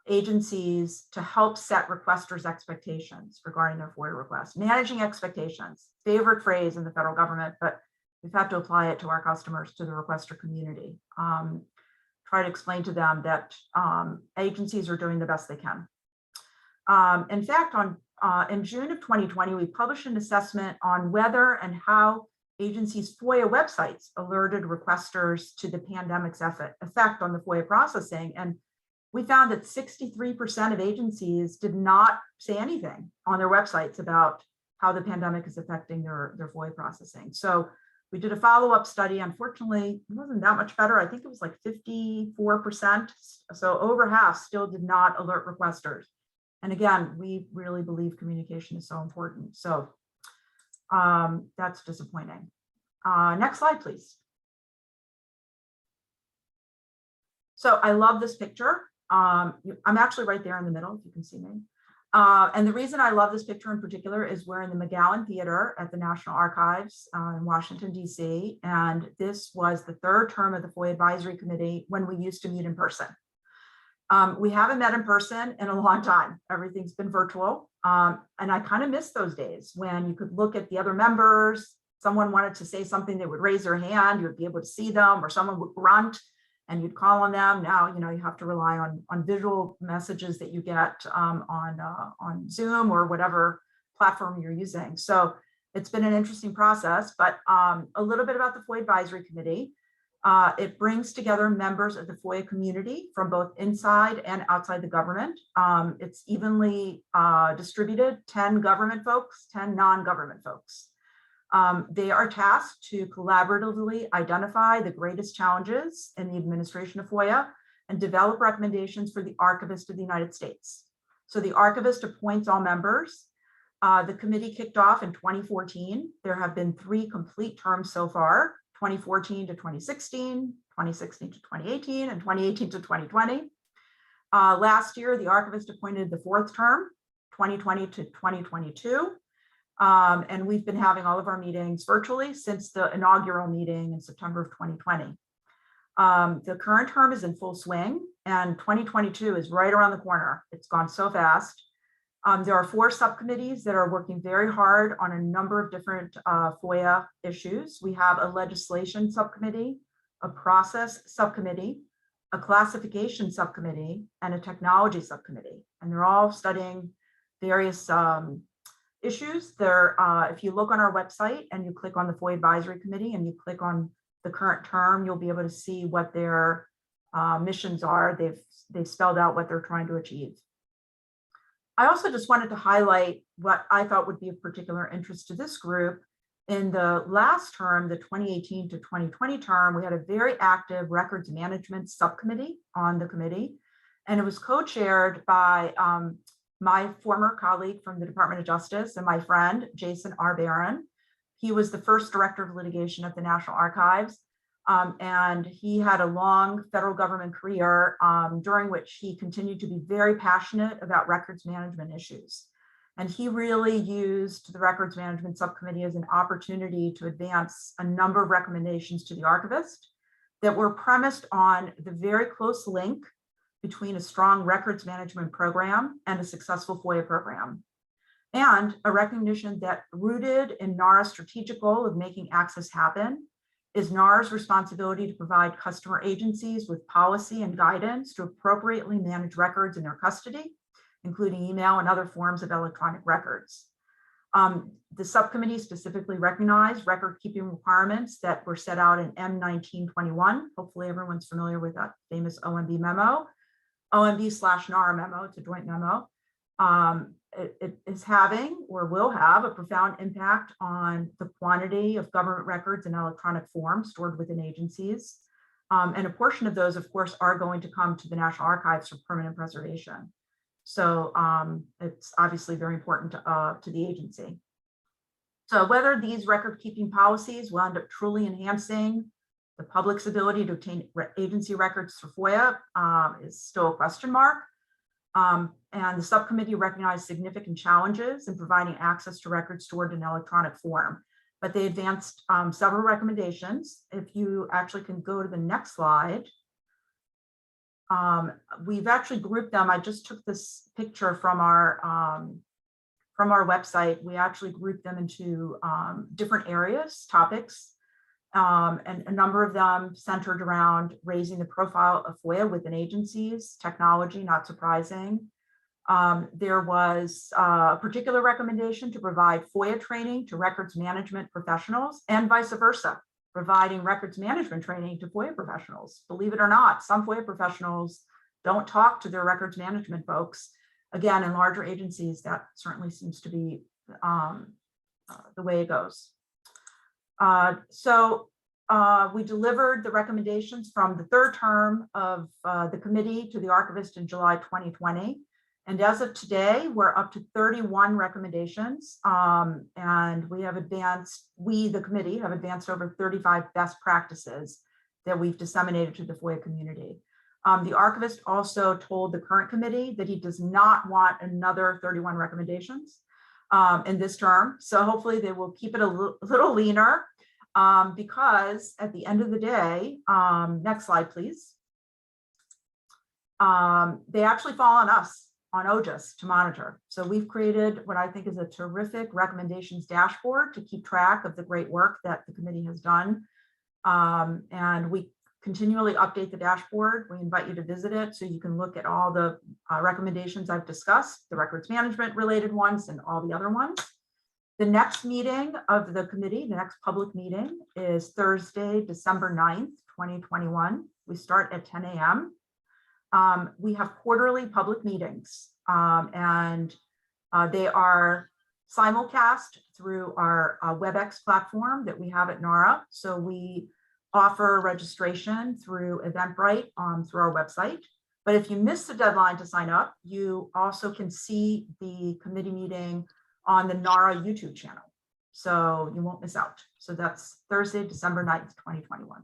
agencies to help set requesters' expectations regarding their FOIA requests. Managing expectations, favorite phrase in the federal government, but we've had to apply it to our customers, to the requester community. Try to explain to them that agencies are doing the best they can. In fact, in June of 2020, we published an assessment on whether and how agencies' FOIA websites alerted requesters to the pandemic's effect on the FOIA processing. And we found that 63% of agencies did not say anything on their websites about how the pandemic is affecting their FOIA processing. So we did a follow-up study. Unfortunately, it wasn't that much better. I think it was like 54%. So over half still did not alert requesters. And again, we really believe communication is so important. So that's disappointing. Next slide, please. So I love this picture. I'm actually right there in the middle, if you can see me. And the reason I love this picture in particular is we're in the McGowan Theater at the National Archives in Washington, D.C. And this was the third term of the FOIA Advisory Committee when we used to meet in person. We haven't met in person in a long time. Everything's been virtual. And I kind of miss those days when you could look at the other members. Someone wanted to say something, they would raise their hand, you would be able to see them, or someone would grunt and you'd call on them. Now, you have to rely on visual messages that you get on Zoom or whatever platform you're using. So it's been an interesting process, but a little bit about the FOIA Advisory Committee. It brings together members of the FOIA community from both inside and outside the government. It's evenly distributed, 10 government folks, 10 non-government folks. They are tasked to collaboratively identify the greatest challenges in the administration of FOIA and develop recommendations for the Archivist of the United States. So the Archivist appoints all members. The committee kicked off in 2014. There have been 3 complete terms so far, 2014 to 2016, 2016 to 2018, and 2018 to 2020. Last year, the Archivist appointed the 4th term, 2020 to 2022. And we've been having all of our meetings virtually since the inaugural meeting in September of 2020. The current term is in full swing and 2022 is right around the corner. It's gone so fast. There are 4 subcommittees that are working very hard on a number of different FOIA issues. We have a legislation subcommittee, a process subcommittee, a classification subcommittee, and a technology subcommittee. And they're all studying various issues. If you look on our website and you click on the FOIA Advisory Committee and you click on the current term, you'll be able to see what their missions are. They've spelled out what they're trying to achieve. I also just wanted to highlight what I thought would be of particular interest to this group. In the last term, the 2018 to 2020 term, we had a very active records management subcommittee on the committee, and it was co-chaired by my former colleague from the Department of Justice and my friend, Jason R. Barron. He was the first Director of Litigation at the National Archives. And he had a long federal government career during which he continued to be very passionate about records management issues. And he really used the Records Management Subcommittee as an opportunity to advance a number of recommendations to the archivist that were premised on the very close link between a strong records management program and a successful FOIA program, and a recognition that rooted in NARA's strategic goal of making access happen is NARA's responsibility to provide customer agencies with policy and guidance to appropriately manage records in their custody, including email and other forms of electronic records. The subcommittee specifically recognized record keeping requirements that were set out in M1921. Hopefully everyone's familiar with that famous OMB memo, OMB/NARA memo, it's a joint memo. It is having or will have a profound impact on the quantity of government records in electronic form stored within agencies. And a portion of those, of course, are going to come to the National Archives for permanent preservation. So it's obviously very important to the agency. So whether these record keeping policies will end up truly enhancing the public's ability to obtain agency records for FOIA is still a question mark. And the subcommittee recognized significant challenges in providing access to records stored in electronic form, but they advanced several recommendations. If you actually can go to the next slide. We've actually grouped them. I just took this picture from our website. We actually grouped them into different areas, topics, and a number of them centered around raising the profile of FOIA within agencies, technology, not surprising. There was a particular recommendation to provide FOIA training to records management professionals and vice versa, providing records management training to FOIA professionals. Believe it or not, some FOIA professionals don't talk to their records management folks. Again, in larger agencies, that certainly seems to be the way it goes. We delivered the recommendations from the third term of the committee to the archivist in July 2020. And as of today, we're up to 31 recommendations, and the committee have advanced over 35 best practices that we've disseminated to the FOIA community. The archivist also told the current committee that he does not want another 31 recommendations in this term. So hopefully they will keep it a little leaner because at the end of the day, next slide, please. They actually fall on us, on OGIS, to monitor. So we've created what I think is a terrific recommendations dashboard to keep track of the great work that the committee has done. And we continually update the dashboard. We invite you to visit it so you can look at all the recommendations I've discussed, the records management related ones and all the other ones. The next meeting of the committee, the next public meeting, is Thursday, December 9th, 2021. We start at 10 a.m. We have quarterly public meetings, and they are simulcast through our WebEx platform that we have at NARA. So we offer registration through Eventbrite through our website. But if you miss the deadline to sign up, you also can see the committee meeting on the NARA YouTube channel. So you won't miss out. So that's Thursday, December 9th, 2021.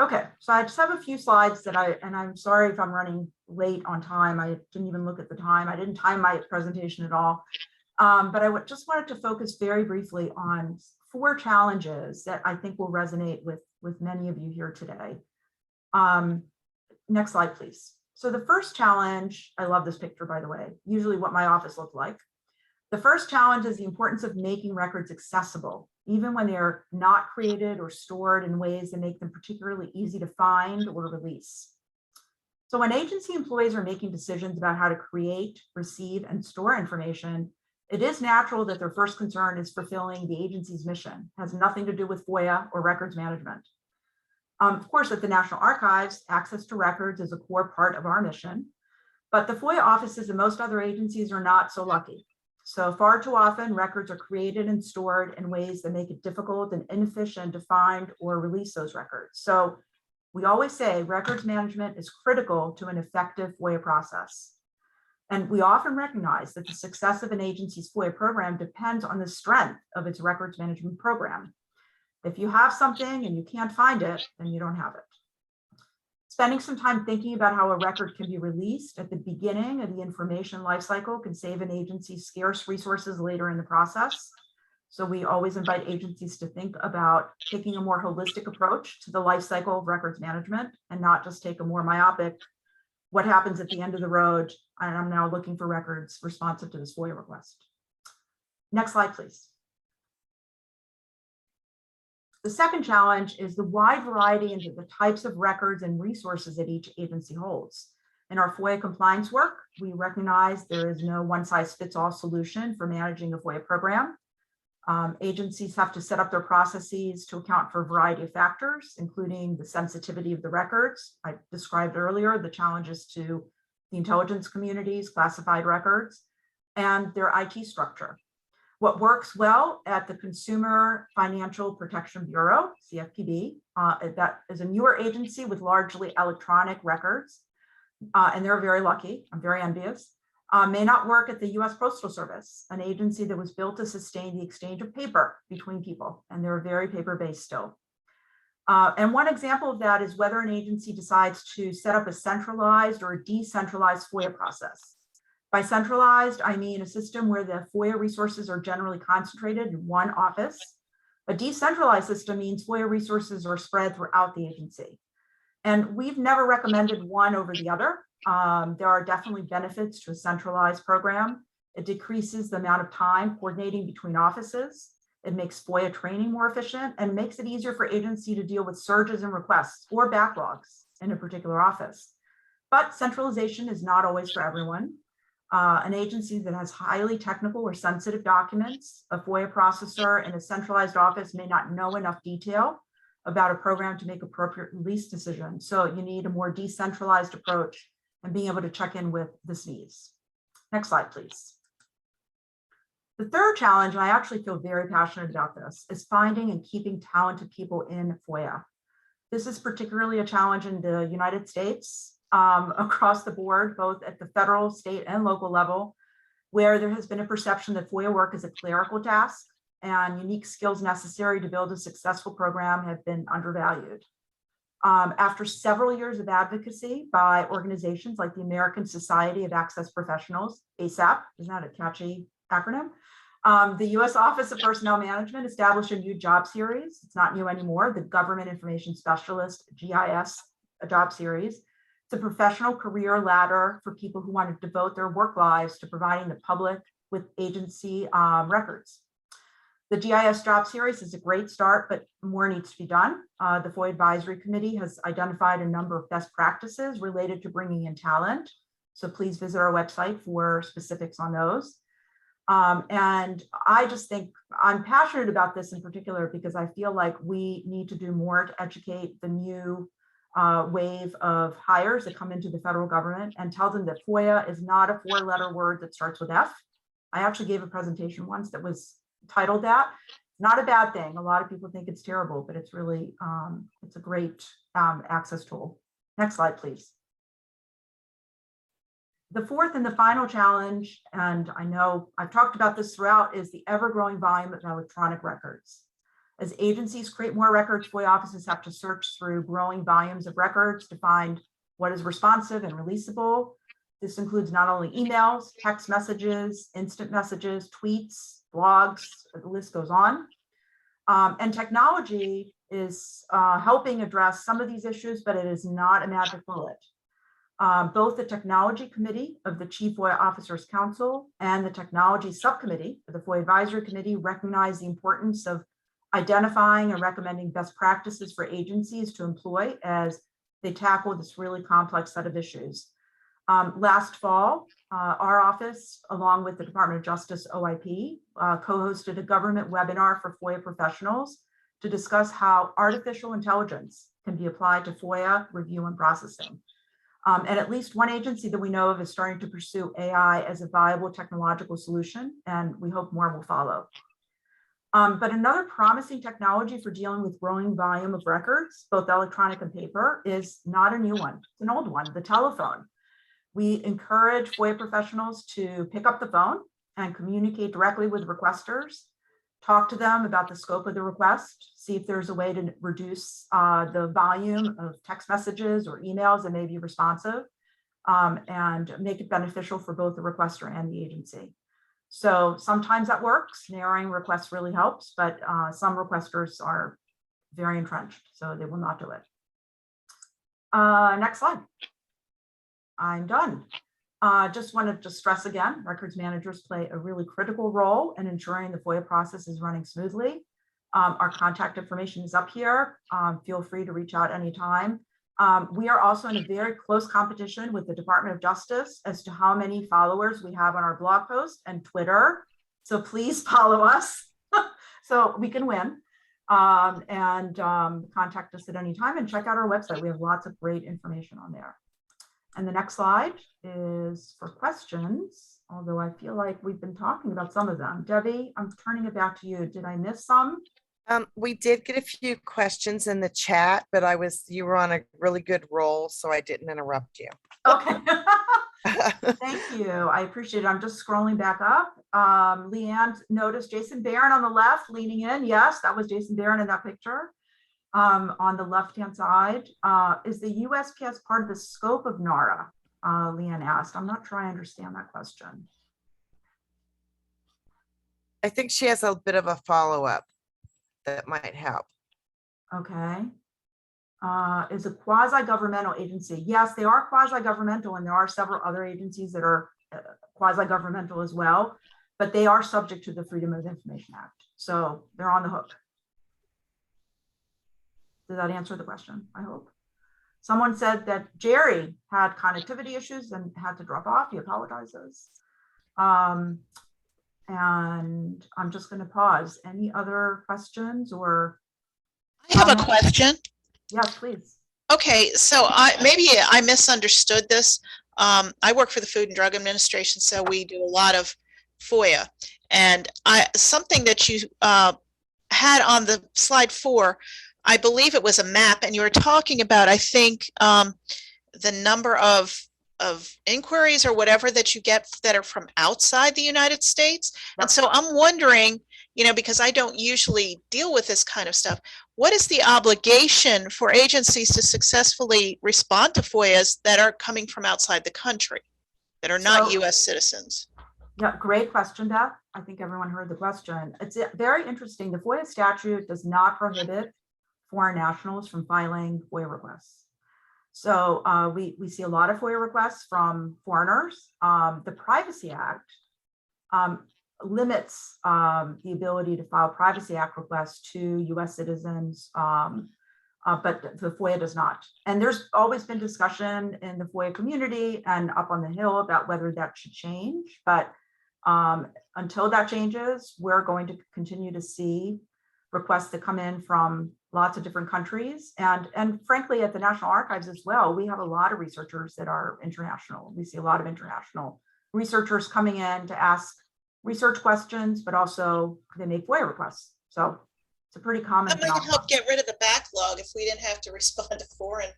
Okay, so I just have a few slides that and I'm sorry if I'm running late on time. I didn't even look at the time. I didn't time my presentation at all. But I just wanted to focus very briefly on 4 challenges that I think will resonate with many of you here today. Next slide, please. So the first challenge, I love this picture, by the way, usually what my office looked like. The first challenge is the importance of making records accessible, even when they're not created or stored in ways that make them particularly easy to find or release. So when agency employees are making decisions about how to create, receive, and store information, it is natural that their first concern is fulfilling the agency's mission. It has nothing to do with FOIA or records management. Of course, at the National Archives, access to records is a core part of our mission, but the FOIA offices and most other agencies are not so lucky. So far too often, records are created and stored in ways that make it difficult and inefficient to find or release those records. So we always say records management is critical to an effective FOIA process. And we often recognize that the success of an agency's FOIA program depends on the strength of its records management program. If you have something and you can't find it, then you don't have it. Spending some time thinking about how a record can be released at the beginning of the information lifecycle can save an agency scarce resources later in the process. So we always invite agencies to think about taking a more holistic approach to the life cycle of records management and not just take a more myopic, what happens at the end of the road, and I'm now looking for records responsive to this FOIA request. Next slide, please. The second challenge is the wide variety into the types of records and resources that each agency holds. In our FOIA compliance work, we recognize there is no one-size-fits-all solution for managing a FOIA program. Agencies have to set up their processes to account for a variety of factors, including the sensitivity of the records. I described earlier the challenges to the intelligence community's classified records and their IT structure. What works well at the Consumer Financial Protection Bureau, CFPB, that is a newer agency with largely electronic records, and they're very lucky, I'm very envious, may not work at the US Postal Service, an agency that was built to sustain the exchange of paper between people, and they're very paper-based still. And one example of that is whether an agency decides to set up a centralized or a decentralized FOIA process. By centralized, I mean a system where the FOIA resources are generally concentrated in one office. A decentralized system means FOIA resources are spread throughout the agency. And we've never recommended one over the other. There are definitely benefits to a centralized program. It decreases the amount of time coordinating between offices. It makes FOIA training more efficient and makes it easier for agency to deal with surges and requests or backlogs in a particular office. But centralization is not always for everyone. An agency that has highly technical or sensitive documents, a FOIA processor in a centralized office may not know enough detail about a program to make appropriate release decisions. So you need a more decentralized approach and being able to check in with the SMEs. Next slide, please. The third challenge, and I actually feel very passionate about this, is finding and keeping talented people in FOIA. This is particularly a challenge in the United States, across the board, both at the federal, state, and local level, where there has been a perception that FOIA work is a clerical task and unique skills necessary to build a successful program have been undervalued. After several years of advocacy by organizations like the American Society of Access Professionals, ASAP, isn't that a catchy acronym? The U.S. Office of Personnel Management established a new job series. It's not new anymore, the Government Information Specialist, GIS, a job series. It's a professional career ladder for people who want to devote their work lives to providing the public with agency records. The GIS job series is a great start, but more needs to be done. The FOIA Advisory Committee has identified a number of best practices related to bringing in talent. So please visit our website for specifics on those. And I just think I'm passionate about this in particular because I feel like we need to do more to educate the new wave of hires that come into the federal government and tell them that FOIA is not a four-letter word that starts with F. I actually gave a presentation once that was titled that. Not a bad thing. A lot of people think it's terrible, but it's really, it's a great access tool. Next slide, please. The fourth and the final challenge, and I know I've talked about this throughout, is the ever-growing volume of electronic records. As agencies create more records, FOIA offices have to search through growing volumes of records to find what is responsive and releasable. This includes not only emails, text messages, instant messages, tweets, blogs, the list goes on. And technology is helping address some of these issues, but it is not a magic bullet. Both the Technology Committee of the Chief FOIA Officers Council and the Technology Subcommittee of the FOIA Advisory Committee recognize the importance of identifying and recommending best practices for agencies to employ as they tackle this really complex set of issues. Last fall, our office, along with the Department of Justice OIP, co-hosted a government webinar for FOIA professionals to discuss how artificial intelligence can be applied to FOIA review and processing. And at least one agency that we know of is starting to pursue AI as a viable technological solution, and we hope more will follow. But another promising technology for dealing with growing volume of records, both electronic and paper, is not a new one. It's an old one, the telephone. We encourage FOIA professionals to pick up the phone and communicate directly with requesters, talk to them about the scope of the request, see if there's a way to reduce the volume of text messages or emails that may be responsive, and make it beneficial for both the requester and the agency. So sometimes that works. Narrowing requests really helps, but some requesters are very entrenched, so they will not do it. Next slide. I'm done. Just wanted to stress again, records managers play a really critical role in ensuring the FOIA process is running smoothly. Our contact information is up here. Feel free to reach out anytime. We are also in a very close competition with the Department of Justice as to how many followers we have on our blog post and Twitter. So please follow us so we can win. Contact us at any time and check out our website. We have lots of great information on there. And the next slide is for questions, although I feel like we've been talking about some of them. Debbie, I'm turning it back to you. Did I miss some? We did get a few questions in the chat, but you were on a really good roll, so I didn't interrupt you. Okay. Thank you. I appreciate it. I'm just scrolling back up. Leanne noticed Jason Barron on the left leaning in. Yes, that was Jason Barron in that picture. On the left-hand side, is the USPS part of the scope of NARA? Leanne asked. I'm not sure I understand that question. I think she has a bit of a follow-up that might help. Okay. Is a quasi-governmental agency? Yes, they are quasi-governmental, and there are several other agencies that are quasi-governmental as well, but they are subject to the Freedom of Information Act. So they're on the hook. Did that answer the question? I hope. Someone said that Jerry had connectivity issues and had to drop off. He apologizes. And I'm just going to pause. Any other questions or? I have a question. Yes, please. Okay, so maybe I misunderstood this. I work for the Food and Drug Administration, so we do a lot of FOIA. And something that you had on the slide 4, I believe it was a map, and you were talking about, I think, the number of inquiries or whatever that you get that are from outside the United States. Yep. And so I'm wondering, because I don't usually deal with this kind of stuff, what is the obligation for agencies to successfully respond to FOIAs that are coming from outside the country, that are not US citizens? Yeah, great question, Beth. I think everyone heard the question. It's very interesting. The FOIA statute does not prohibit foreign nationals from filing FOIA requests. So we see a lot of FOIA requests from foreigners. The Privacy Act limits the ability to file Privacy Act requests to US citizens, but the FOIA does not. And there's always been discussion in the FOIA community and up on the Hill about whether that should change. But until that changes, we're going to continue to see requests that come in from lots of different countries. And frankly, at the National Archives as well, we have a lot of researchers that are international. We see a lot of international researchers coming in to ask research questions, but also they make FOIA requests. So it's a pretty common That might help get rid of the backlog if we didn't have to respond to foreign.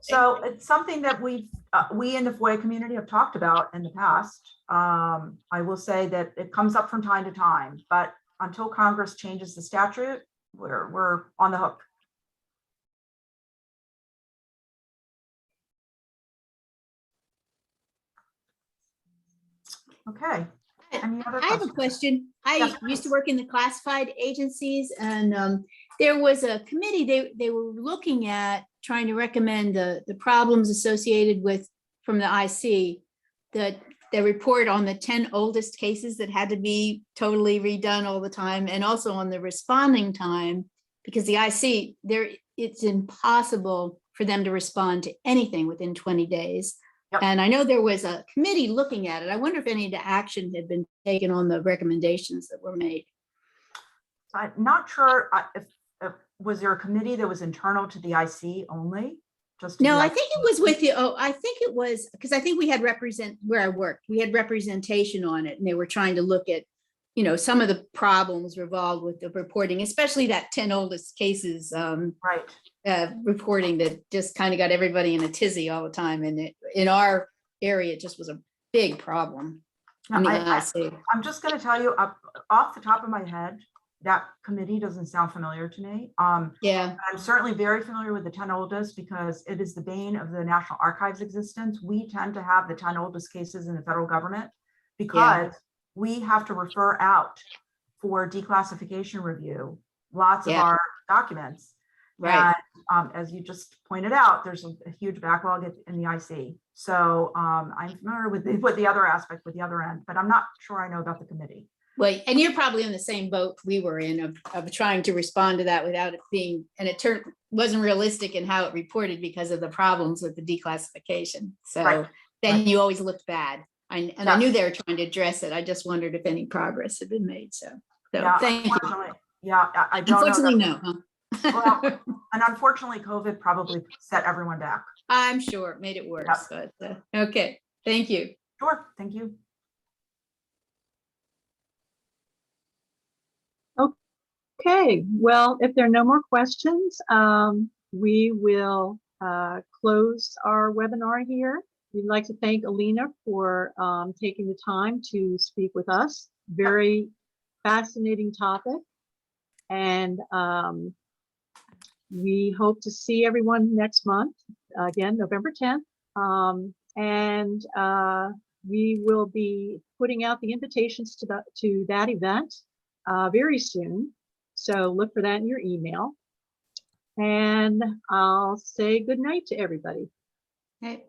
So it's something that we in the FOIA community have talked about in the past. I will say that it comes up from time to time, but until Congress changes the statute, we're on the hook. Okay. Any other I have a question. I Yes, used to please. work in the classified agencies, and there was a committee, they were looking at trying to recommend the problems associated with, from the IC, that they report on the 10 oldest cases that had to be totally redone all the time, and also on the responding time, because the IC, it's impossible for them to respond to anything within 20 days. Yep. And I know there was a committee looking at it. I wonder if any of the action had been taken on the recommendations that were made. I'm not sure if was there a committee that was internal to the IC only? Just to No, the I IC? think it was with you. Oh, I think it was, because I think we had where I worked, we had representation on it, and they were trying to look at, some of the problems revolved with the reporting, especially that 10 oldest cases Right. reporting that just kind of got everybody in a tizzy all the time. And in our area, it just was a big problem. Now, in the I- IC. I'm just going to tell you off the top of my head that committee doesn't sound familiar to me. Yeah, I'm certainly very familiar with the 10 oldest because it is the bane of the National Archives existence. We tend to have the 10 oldest cases in the federal government because we have to refer out for declassification review lots of Yeah. our documents. right. And as you just pointed out, there's a huge backlog in the IC. So I'm familiar with the other aspect, with the other end, but I'm not sure I know about the committee. Well, and you're probably in the same boat we were in of trying to respond to that without it being, and it wasn't realistic in how it reported because of the problems with the declassification. So Right. then you always looked bad. I knew Yes. they were trying to address it. I just wondered if any progress had been made. So Yeah, thank you. unfortunately, yeah, I don't know. Unfortunately, no. Huh? Well, and unfortunately, COVID probably set everyone back. I'm sure it made it worse, but okay. Thank you. Sure, thank you. Okay, well, if there are no more questions, we will close our webinar here. We'd like to thank Alina for taking the time to speak with us. Very fascinating topic. And we hope to see everyone next month, again, November 10th. We will be putting out the invitations to that event very soon. So look for that in your email. And I'll say good night to everybody. Okay.